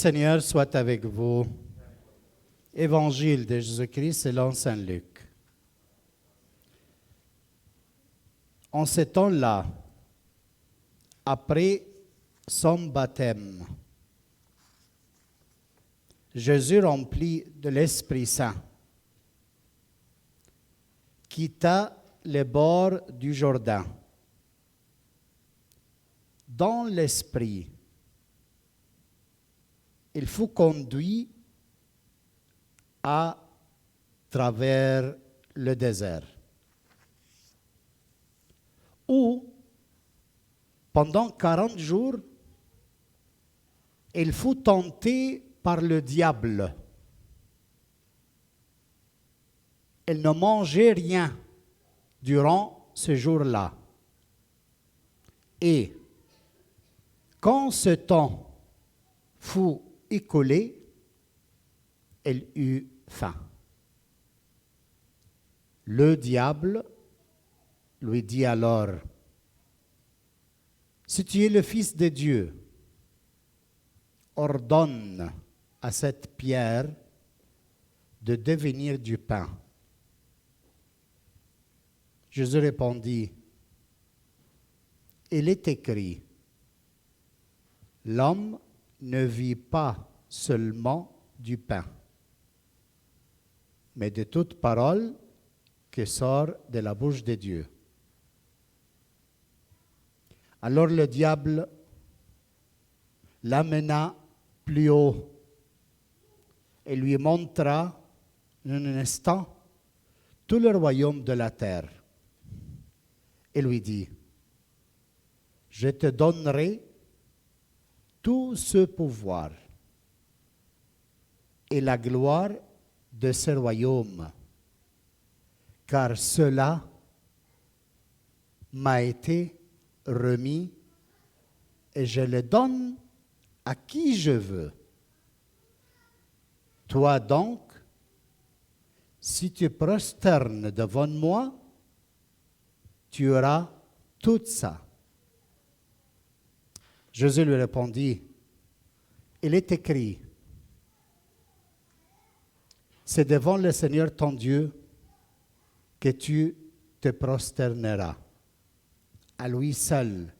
Seigneur soit avec vous. Évangile de Jésus-Christ selon saint Luc. En ce temps-là, après son baptême, Jésus, rempli de l'Esprit Saint, quitta les bords du Jourdain. Dans l'Esprit, il fut conduit à travers le désert, où, pendant 40 jours, il fut tenté par le diable. Il ne mangeait rien durant ce jour-là. Et quand ce temps fut écoulé, il eut faim. Le diable lui dit alors: « Si tu es le Fils de Dieu, ordonne à cette pierre de devenir du pain. » Jésus répondit: « Il est écrit, l'homme ne vit pas seulement du pain, mais de toute parole qui sort de la bouche de Dieu. » Alors le diable l'amena plus haut et lui montra en un instant tout le royaume de la terre. Et lui dit: « Je te donnerai tout ce pouvoir et la gloire de ce royaume, car cela m'a été remis et je le donne à qui je veux. Toi donc, si tu prosternes devant moi, tu auras tout ça. » Jésus lui répondit: « Il est écrit, c'est devant le Seigneur ton Dieu que tu te prosterneras. À lui seul,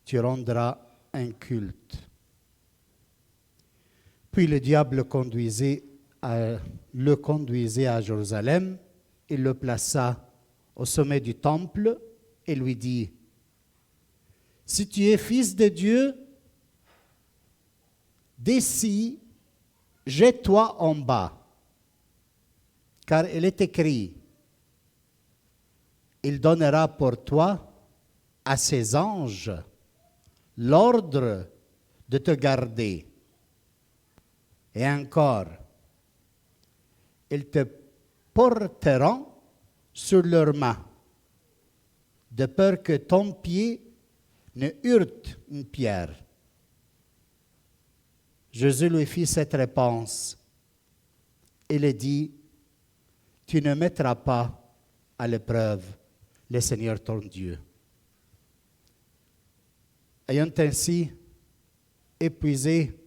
tu rendras un culte. » Puis le diable le conduisit à Jérusalem, il le plaça au sommet du temple et lui dit: « Si tu es fils de Dieu, d'ici, jette-toi en bas, car il est écrit, il donnera pour toi à ses anges l'ordre de te garder. Et encore, ils te porteront sur leurs mains, de peur que ton pied ne heurte une pierre. » Jésus lui fit cette réponse. Il dit: « Tu ne mettras pas à l'épreuve le Seigneur ton Dieu. » Ayant ainsi épuisé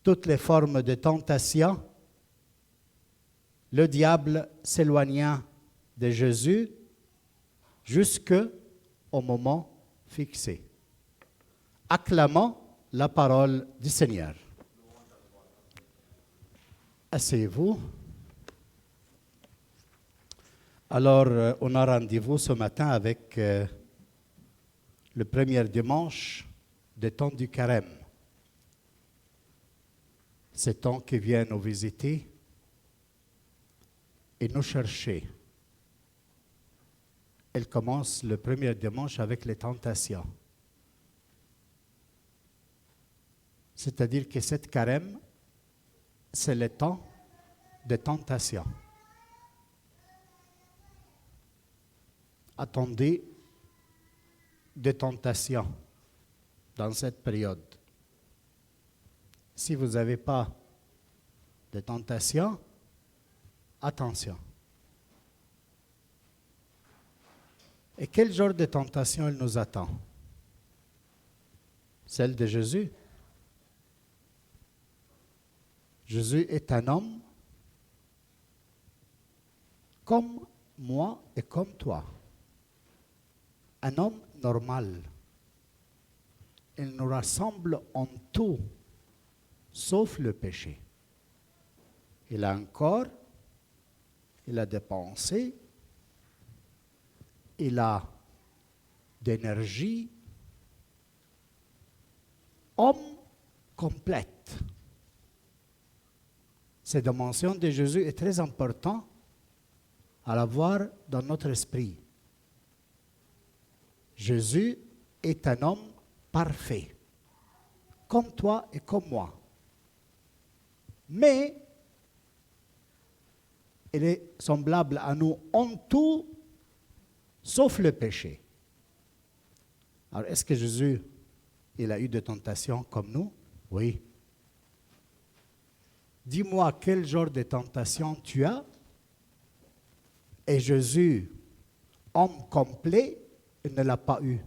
toutes les formes de tentation, le diable s'éloigna de Jésus jusqu'au moment fixé. Acclamons la parole du Seigneur. Asseyez-vous. Alors, on a rendez-vous ce matin avec le premier dimanche du temps du carême. Ces temps qui viennent nous visiter et nous chercher. Elle commence le premier dimanche avec les tentations. C'est-à-dire que cette carême, c'est le temps de tentation. Attendez des tentations dans cette période. Si vous n'avez pas de tentation, attention. Et quel genre de tentation elle nous attend? Celle de Jésus? Jésus est un homme comme moi et comme toi. Un homme normal. Il nous rassemble en tout, sauf le péché. Il a un corps, il a des pensées, il a d'énergie, homme complète. Cette dimension de Jésus est très importante à l'avoir dans notre esprit. Jésus est un homme parfait, comme toi et comme moi. Mais il est semblable à nous en tout, sauf le péché. Alors, est-ce que Jésus, il a eu des tentations comme nous? Oui. Dis-moi quel genre de tentation tu as. Et Jésus, homme complet, il ne l'a pas eu.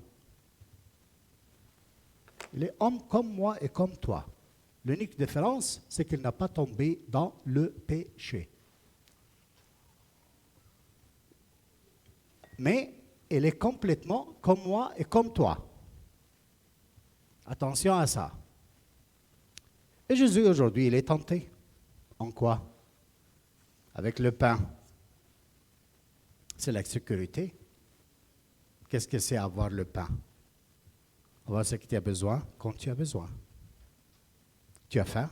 Il est homme comme moi et comme toi. L'unique différence, c'est qu'il n'a pas tombé dans le péché. Mais il est complètement comme moi et comme toi. Attention à ça. Et Jésus, aujourd'hui, il est tenté. En quoi? Avec le pain. C'est la sécurité. Qu'est-ce que c'est avoir le pain? Avoir ce que tu as besoin quand tu as besoin. Tu as faim,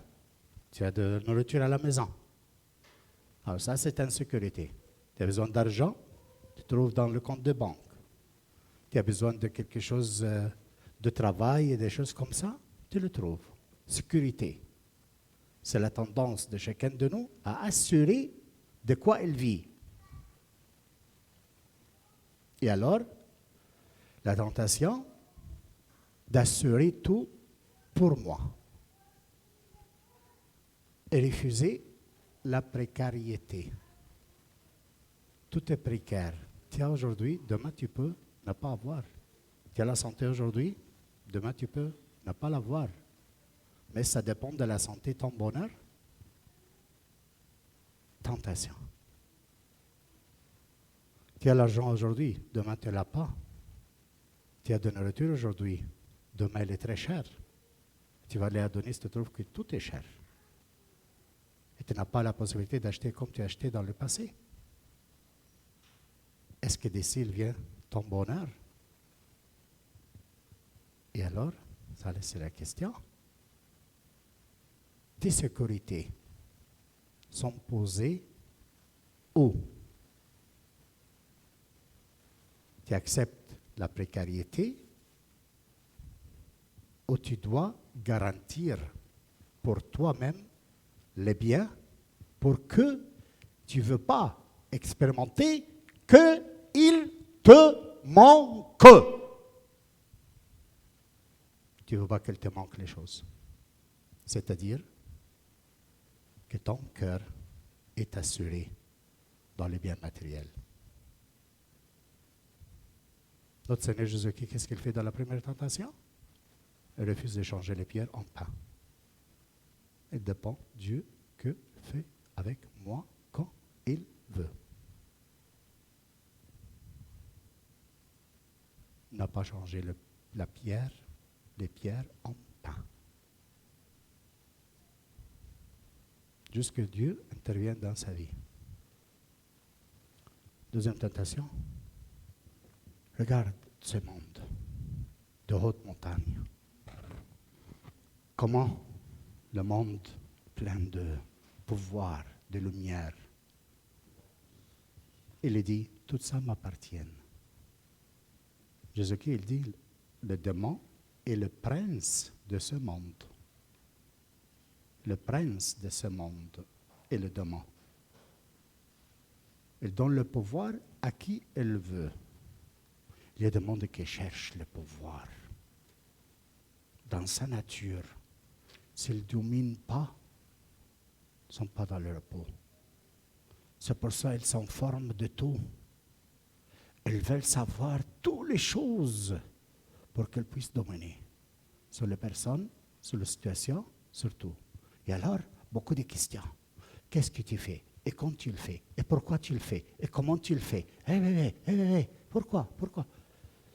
tu as de nourriture à la maison. Alors ça, c'est une sécurité. Tu as besoin d'argent, tu trouves dans le compte de banque. Tu as besoin de quelque chose de travail et des choses comme ça, tu le trouves. Sécurité. C'est la tendance de chacun de nous à assurer de quoi il vit. Et alors, la tentation d'assurer tout pour moi. Et refuser la précarité. Tout est précaire. Tu as aujourd'hui, demain tu peux ne pas avoir. Tu as la santé aujourd'hui, demain tu peux ne pas l'avoir. Mais ça dépend de la santé, ton bonheur. Tentation. Tu as l'argent aujourd'hui, demain tu ne l'as pas. Tu as de la nourriture aujourd'hui, demain elle est très chère. Tu vas aller à Adonis, tu trouves que tout est cher. Et tu n'as pas la possibilité d'acheter comme tu as acheté dans le passé. Est-ce que d'ici il vient ton bonheur? Et alors, ça c'est la question. Tes sécurités sont posées où? Tu acceptes la précarité ou tu dois garantir pour toi-même les biens pour que tu ne veux pas expérimenter qu'il te manque. Tu ne veux pas qu'il te manque les choses. C'est-à-dire que ton cœur est assuré dans les biens matériels. Notre Seigneur Jésus-Christ, qu'est-ce qu'il fait dans la première tentation? Il refuse de changer les pierres en pain. Il dépend Dieu que fait avec moi quand il veut. Il n'a pas changé les pierres en pain. Juste que Dieu intervienne dans sa vie. Deuxième tentation. Regarde ce monde de haute montagne. Comment le monde plein de pouvoir, de lumière. Il dit, tout ça m'appartient. Jésus-Christ, il dit, le démon est le prince de ce monde. Le prince de ce monde est le démon. Il donne le pouvoir à qui il veut. Il y a des mondes qui cherchent le pouvoir. Dans sa nature, s'ils ne dominent pas, ils ne sont pas dans le repos. C'est pour ça qu'ils sont forme de tout. Ils veulent savoir toutes les choses pour qu'ils puissent dominer sur les personnes, sur les situations, sur tout. Et alors, beaucoup de questions. Qu'est-ce que tu fais? Et quand tu le fais? Et pourquoi tu le fais? Et comment tu le fais? Pourquoi?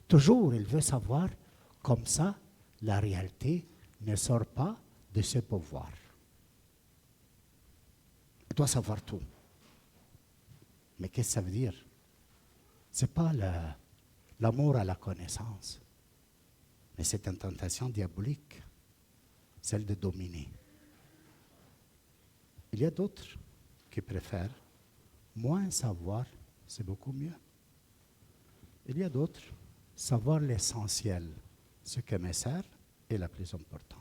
Toujours, il veut savoir, comme ça, la réalité ne sort pas de ce pouvoir. Il doit savoir tout. Mais qu'est-ce que ça veut dire? Ce n'est pas l'amour à la connaissance, mais c'est une tentation diabolique, celle de dominer. Il y a d'autres qui préfèrent moins savoir, c'est beaucoup mieux. Il y a d'autres, savoir l'essentiel, ce qui me sert est la plus importante.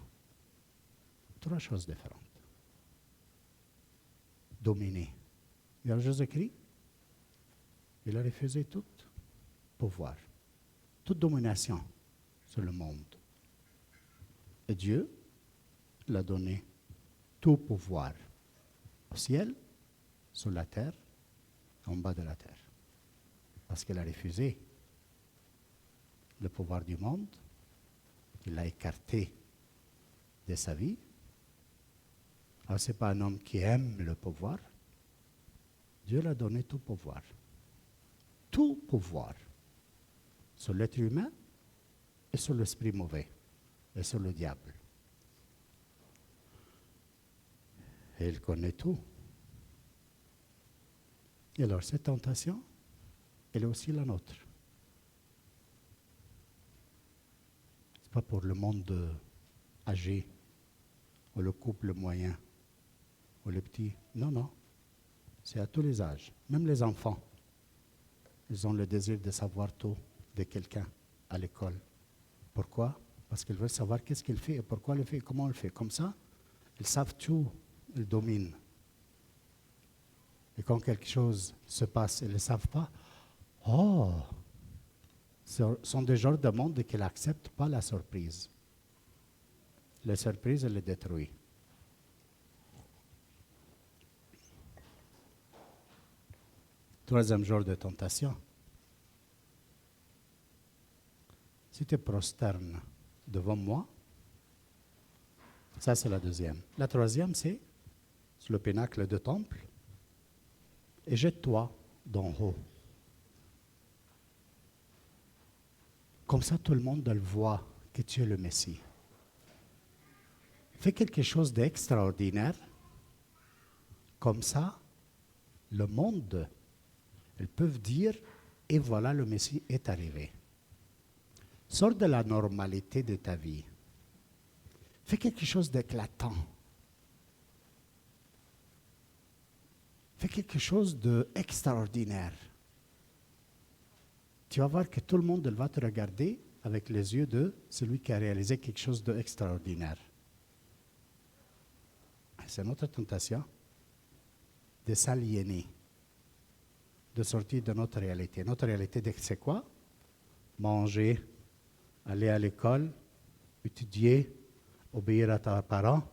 Trois choses différentes. Dominer. Il a Jésus-Christ, il a refusé tout pouvoir, toute domination sur le monde. Et Dieu l'a donné tout pouvoir au ciel, sur la terre, en bas de la terre. Parce qu'il a refusé le pouvoir du monde, il l'a écarté de sa vie. Alors, ce n'est pas un homme qui aime le pouvoir. Dieu l'a donné tout pouvoir. Tout pouvoir sur l'être humain et sur l'esprit mauvais et sur le diable. Et il connaît tout. Et alors, cette tentation, elle est aussi la nôtre. Ce n'est pas pour le monde âgé, ou le couple moyen, ou le petit. Non. C'est à tous les âges, même les enfants. Ils ont le désir de savoir tout de quelqu'un à l'école. Pourquoi? Parce qu'ils veulent savoir qu'est-ce qu'il fait, et pourquoi il le fait, et comment il le fait. Comme ça, ils savent tout, ils dominent. Et quand quelque chose se passe, ils ne le savent pas. Ce sont des genres de monde qui n'acceptent pas la surprise. La surprise, elle les détruit. Troisième genre de tentation. Si tu te prosternes devant moi, ça c'est la deuxième. La troisième, c'est sur le pinacle du temple, et jette-toi d'en haut. Comme ça, tout le monde le voit que tu es le Messie. Fais quelque chose d'extraordinaire. Comme ça, le monde, ils peuvent dire, et voilà, le Messie est arrivé. Sors de la normalité de ta vie. Fais quelque chose d'éclatant. Fais quelque chose d'extraordinaire. Tu vas voir que tout le monde va te regarder avec les yeux de celui qui a réalisé quelque chose d'extraordinaire. C'est notre tentation de s'aliéner, de sortir de notre réalité. Notre réalité, c'est quoi? Manger, aller à l'école, étudier, obéir à tes parents.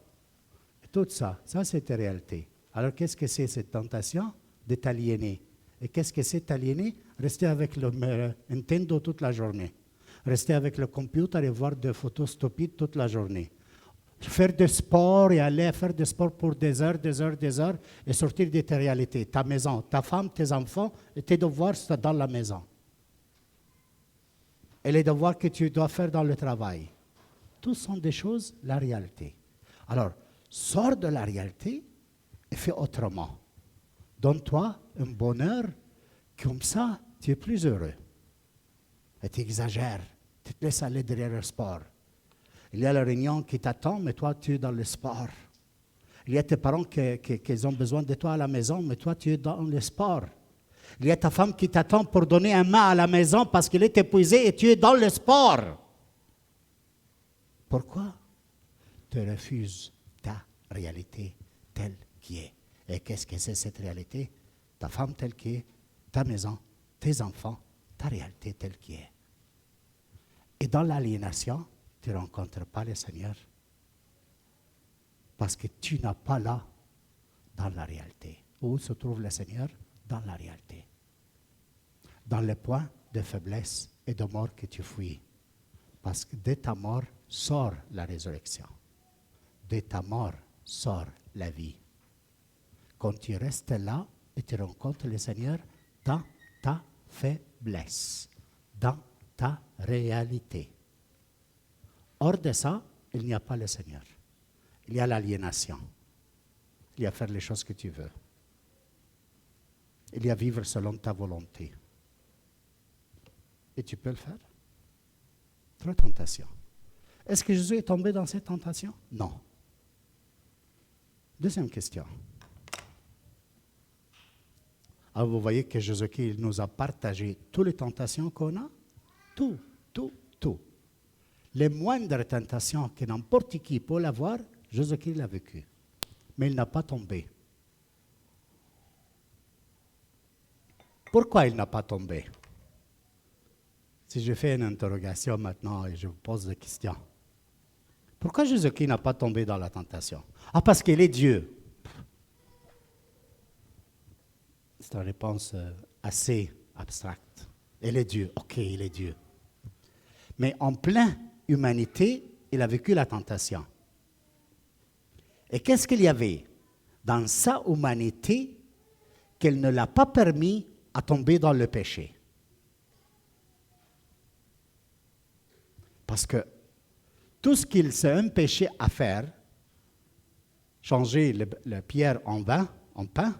Et tout ça, c'est ta réalité. Alors, qu'est-ce que c'est cette tentation? De t'aliéner. Et qu'est-ce que c'est t'aliéner? Rester avec le Nintendo toute la journée. Rester avec le computer et voir des photos stupides toute la journée. Faire du sport et aller faire du sport pour des heures et sortir de ta réalité, ta maison, ta femme, tes enfants et tes devoirs sont dans la maison. Et les devoirs que tu dois faire dans le travail. Tous sont des choses, la réalité. Alors, sors de la réalité et fais autrement. Donne-toi un bonheur, comme ça, tu es plus heureux. Et tu exagères, tu te laisses aller derrière le sport. Il y a la réunion qui t'attend, mais toi, tu es dans le sport. Il y a tes parents qui ont besoin de toi à la maison, mais toi, tu es dans le sport. Il y a ta femme qui t'attend pour donner un main à la maison parce qu'elle est épuisée et tu es dans le sport. Pourquoi? Tu refuses ta réalité telle qui est. Et qu'est-ce que c'est cette réalité? Ta femme telle qui est, ta maison, tes enfants, ta réalité telle qui est. Et dans l'aliénation, tu ne rencontres pas le Seigneur. Parce que tu n'as pas là, dans la réalité. Où se trouve le Seigneur? Dans la réalité. Dans les points de faiblesse et de mort que tu fuis. Parce que de ta mort sort la résurrection. De ta mort sort la vie. Quand tu restes là et tu rencontres le Seigneur dans ta faiblesse, dans ta réalité. Hors de ça, il n'y a pas le Seigneur. Il y a l'aliénation. Il y a faire les choses que tu veux. Il y a vivre selon ta volonté. Et tu peux le faire. Trois tentations. Est-ce que Jésus est tombé dans cette tentation? Non. Deuxième question. Alors vous voyez que Jésus-Christ nous a partagé toutes les tentations qu'on a. Tout. Les moindres tentations que n'importe qui peut avoir, Jésus-Christ l'a vécu. Mais il n'a pas tombé. Pourquoi il n'a pas tombé? Si je fais une interrogation maintenant et je vous pose des questions. Pourquoi Jésus-Christ n'a pas tombé dans la tentation? Ah, parce qu'il est Dieu. C'est une réponse assez abstracte. Il est Dieu. OK, il est Dieu. Mais en pleine humanité, il a vécu la tentation. Et qu'est-ce qu'il y avait dans sa humanité qu'elle ne l'a pas permis à tomber dans le péché? Parce que tout ce qu'il s'est empêché à faire, changer la pierre en vin, en pain,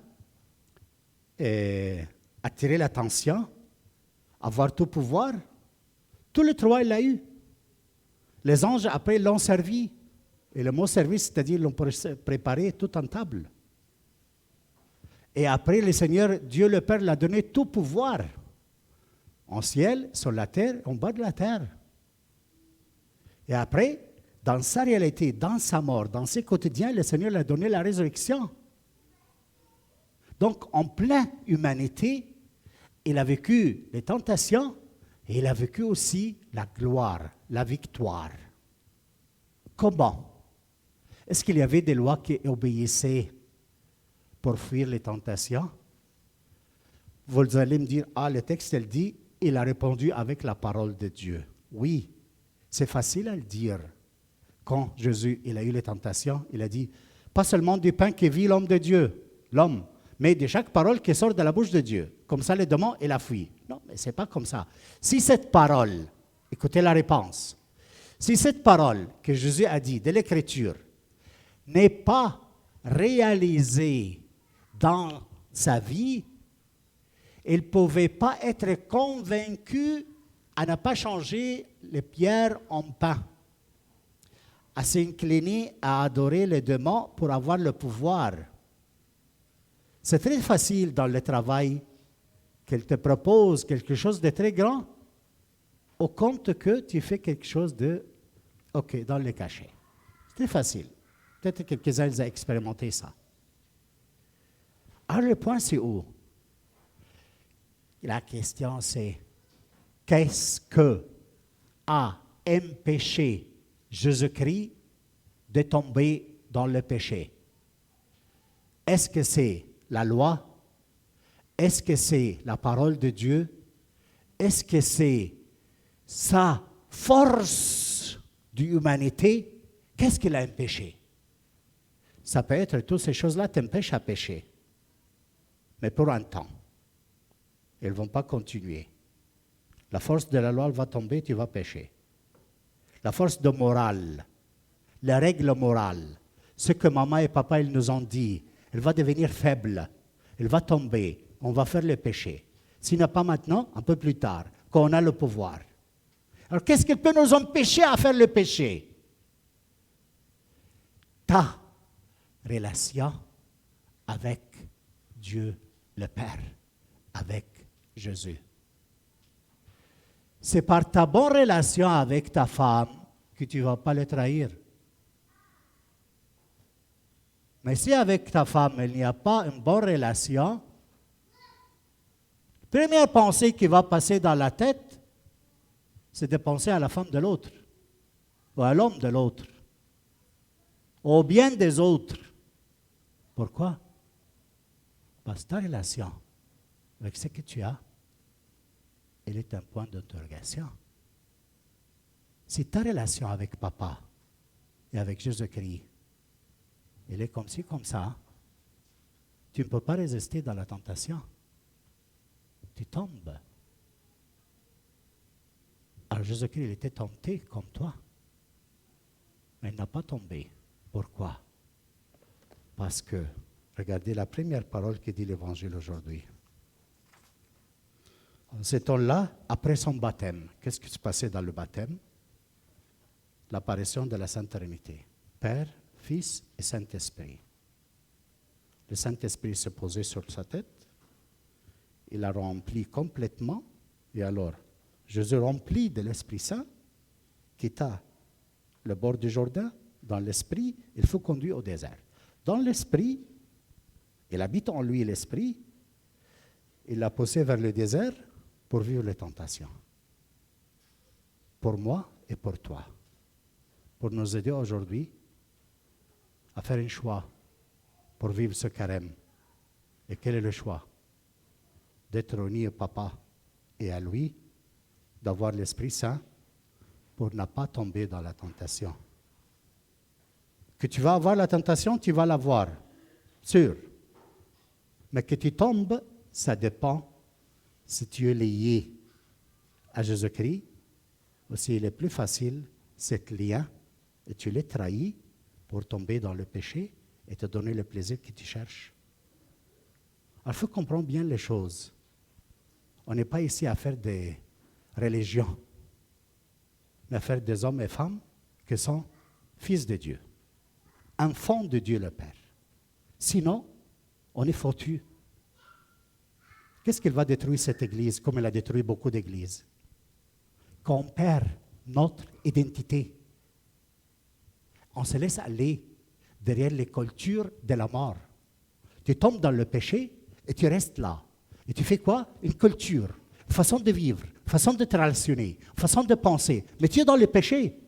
et attirer l'attention, avoir tout pouvoir, tout le trois, il l'a eu. Les anges, après, l'ont servi. Et le mot service, c'est-à-dire l'ont préparé tout en table. Et après, le Seigneur, Dieu le Père, l'a donné tout pouvoir. En ciel, sur la terre, en bas de la terre. Et après, dans sa réalité, dans sa mort, dans ses quotidiens, le Seigneur lui a donné la résurrection. Donc, en pleine humanité, il a vécu les tentations et il a vécu aussi la gloire, la victoire. Comment? Est-ce qu'il y avait des lois qui obéissaient pour fuir les tentations? Vous allez me dire, le texte, elle dit, il a répondu avec la parole de Dieu. Oui, c'est facile à le dire. Quand Jésus, il a eu les tentations, il a dit, pas seulement du pain qui vit l'homme de Dieu, l'homme, mais de chaque parole qui sort de la bouche de Dieu. Comme ça, le démon, il a fui. Non, mais ce n'est pas comme ça. Si cette parole, écoutez la réponse, si cette parole que Jésus a dit de l'Écriture n'est pas réalisée dans sa vie, il ne pouvait pas être convaincu à ne pas changer les pierres en pain, à s'incliner à adorer les démons pour avoir le pouvoir. C'est très facile dans le travail qu'elle te propose quelque chose de très grand au compte que tu fais quelque chose de OK, dans le cachet. C'est très facile. Peut-être quelques-uns ont expérimenté ça. Alors le point, c'est où? La question, c'est qu'est-ce que a empêché Jésus-Christ de tomber dans le péché? Est-ce que c'est la loi? Est-ce que c'est la parole de Dieu? Est-ce que c'est sa force d'humanité? Qu'est-ce qu'il a empêché? Ça peut être toutes ces choses-là t'empêchent à pécher. Mais pour un temps. Elles ne vont pas continuer. La force de la loi va tomber, tu vas pécher. La force de morale, les règles morales, ce que maman et papa ils nous ont dit, elle va devenir faible, elle va tomber, on va faire le péché. S'il n'est pas maintenant, un peu plus tard, quand on a le pouvoir. Alors qu'est-ce qui peut nous empêcher à faire le péché? Ta relation avec Dieu le Père, avec Jésus. C'est par ta bonne relation avec ta femme que tu ne vas pas le trahir. Mais si avec ta femme, il n'y a pas une bonne relation, la première pensée qui va passer dans la tête, c'est de penser à la femme de l'autre, ou à l'homme de l'autre, au bien des autres. Pourquoi? Parce que ta relation avec ce que tu as, elle est un point d'interrogation. Si ta relation avec papa et avec Jésus-Christ il est comme ci, comme ça. Tu ne peux pas résister dans la tentation. Tu tombes. Alors Jésus-Christ, il était tenté comme toi. Mais il n'a pas tombé. Pourquoi? Parce que, regardez la première parole que dit l'Évangile aujourd'hui. En ce temps-là, après son baptême, qu'est-ce qui se passait dans le baptême? L'apparition de la Sainte Trinité. Père, Fils et Saint-Esprit. Le Saint-Esprit se posait sur sa tête. Il la remplit complètement. Et alors, Jésus rempli de l'Esprit Saint, quitta le bord du Jourdain. Dans l'Esprit, il faut conduire au désert. Dans l'Esprit, il habite en lui l'Esprit. Il l'a poussé vers le désert pour vivre les tentations. Pour moi et pour toi. Pour nous aider aujourd'hui à faire un choix pour vivre ce carême. Et quel est le choix? D'être unis au Papa et à lui, d'avoir l'Esprit Saint pour ne pas tomber dans la tentation. Que tu vas avoir la tentation, tu vas l'avoir, sûr. Mais que tu tombes, ça dépend si tu es lié à Jésus-Christ, ou s'il est plus facile, cet lien, et tu l'es trahi pour tomber dans le péché et te donner le plaisir que tu cherches. Alors, il faut comprendre bien les choses. On n'est pas ici à faire des religions, mais à faire des hommes et femmes qui sont fils de Dieu, enfants de Dieu le Père. Sinon, on est foutu. Qu'est-ce qu'il va détruire cette Église, comme elle a détruit beaucoup d'Églises? Qu'on perd notre identité. On se laisse aller derrière les cultures de la mort. Tu tombes dans le péché et tu restes là. Et tu fais quoi? Une culture, une façon de vivre, une façon de te relationner, une façon de penser. Mais tu es dans le péché.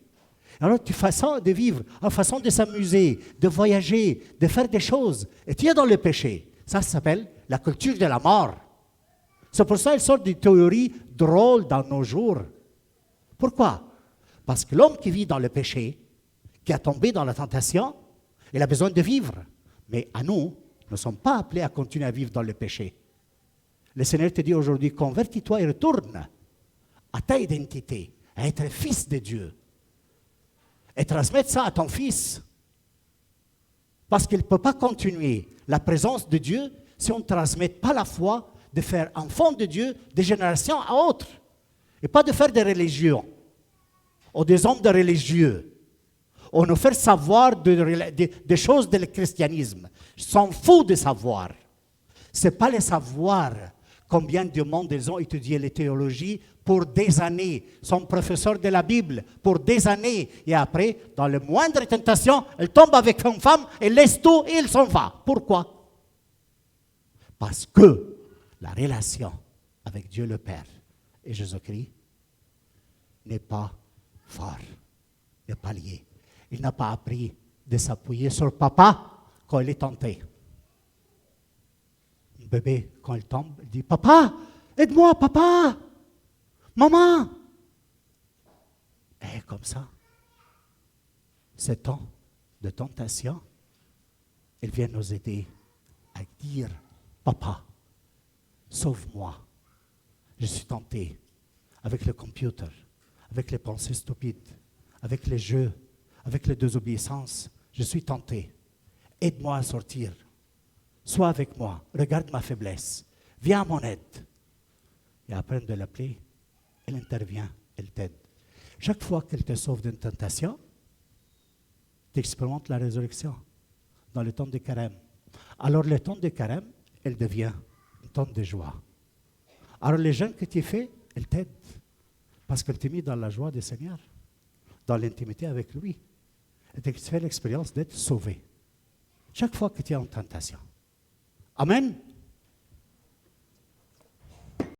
Alors, tu façon de vivre, une façon de s'amuser, de voyager, de faire des choses. Et tu es dans le péché. Ça s'appelle la culture de la mort. C'est pour ça qu'il sort des théories drôles dans nos jours. Pourquoi? Parce que l'homme qui vit dans le péché, qui a tombé dans la tentation, il a besoin de vivre. Mais à nous, nous ne sommes pas appelés à continuer à vivre dans le péché. Le Seigneur te dit aujourd'hui, convertis-toi et retourne à ta identité, à être fils de Dieu. Et transmettre ça à ton fils. Parce qu'il ne peut pas continuer la présence de Dieu si on ne transmet pas la foi de faire enfant de Dieu de génération à autre. Et pas de faire des religions ou des hommes de religieux. On nous fait savoir des choses du christianisme. Ils s'en foutent de savoir. Ce n'est pas le savoir. Combien de monde ils ont étudié les théologies pour des années, sont professeurs de la Bible pour des années, et après, dans la moindre tentation, ils tombent avec une femme, ils laissent tout et ils s'en vont. Pourquoi? Parce que la relation avec Dieu le Père et Jésus-Christ n'est pas forte, n'est pas liée. Il n'a pas appris de s'appuyer sur papa quand il est tenté. Un bébé, quand il tombe, il dit « Papa, aide-moi, papa, maman !» Et comme ça, ce temps de tentation, il vient nous aider à dire « Papa, sauve-moi, je suis tenté avec le computer, avec les pensées stupides, avec les jeux, avec les désobéissances, je suis tenté. Aide-moi à sortir. Sois avec moi. Regarde ma faiblesse. Viens à mon aide. » Et après de l'appeler, elle intervient, elle t'aide. Chaque fois qu'elle te sauve d'une tentation, tu expérimentes la résurrection dans le temps de carême. Alors le temps de carême, elle devient un temps de joie. Alors les jeûnes que tu fais, elle t'aide. Parce qu'elle t'a mis dans la joie du Seigneur, dans l'intimité avec lui. Et tu fais l'expérience d'être sauvé. Chaque fois que tu es en tentation. Amen.